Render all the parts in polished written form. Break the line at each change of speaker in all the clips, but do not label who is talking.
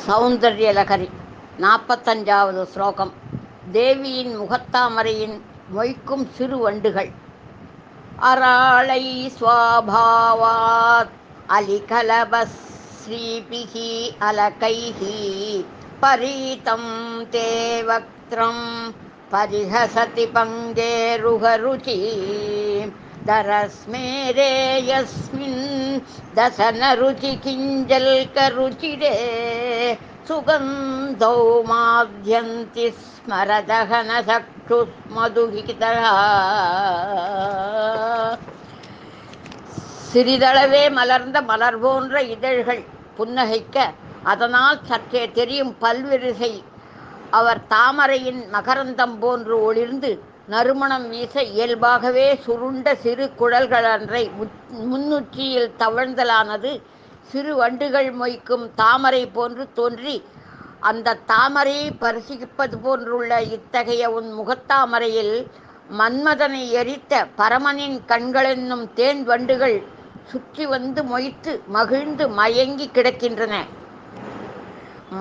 சௌந்தர்யலகரி 45வது ஸ்லோகம். தேவியின் முகத்தாமரையின் மொய்க்கும் சிறு வண்டுகள். அராளை ஸ்வாபாவாத் அலிகலபஸ்ரீபிஹி அலகைஹி பரீதம் தேவக்த்ரம் பரிஹசதி பங்கேருஹருச்சி தரஸ்மேரே யஸ்மின் தசனருச்சி கிஞ்சல்கருச்சிரே சுகந்தௌ மாத்யந்தி ஸ்மரதகன சக்ஷுஸ்மதுஹிதः. சிறிதளவே மலர்ந்த மலர் போன்ற இதழ்கள் புன்னகைக்க, அதனால் சற்றே தெரியும் பல்விரிசை அவர் தாமரையின் மகரந்தம் போன்று ஒளிர்ந்து நறுமணம் வீச இயல்பாகவே சுருண்ட சிறு குழல்களன்றை முன்னுச்சியில் தவழ்ந்தலானது சிறு வண்டுகள் மொய்க்கும் தாமரை போன்று தோன்றி, அந்த தாமரையை பரிசிப்பது போன்றுள்ள இத்தகைய உன் முகத்தாமரையில் மன்மதனை எரித்த பரமனின் கண்களென்னும் தேன் வண்டுகள் சுற்றி வந்து மொய்த்து மகிழ்ந்து மயங்கி கிடக்கின்றன.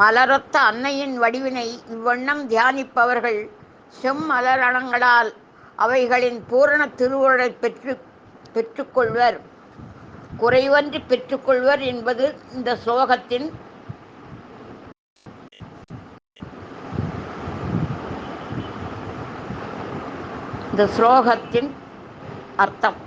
மலரொத்த அன்னையின் வடிவினை இவ்வண்ணம் தியானிப்பவர்கள் செம்மலரணங்களால் அவைகளின் பூரண திருவுருளை பெற்றுக்கொள்வர், குறைவன்றி பெற்றுக்கொள்வர் என்பது இந்த ஸ்லோகத்தின் அர்த்தம்.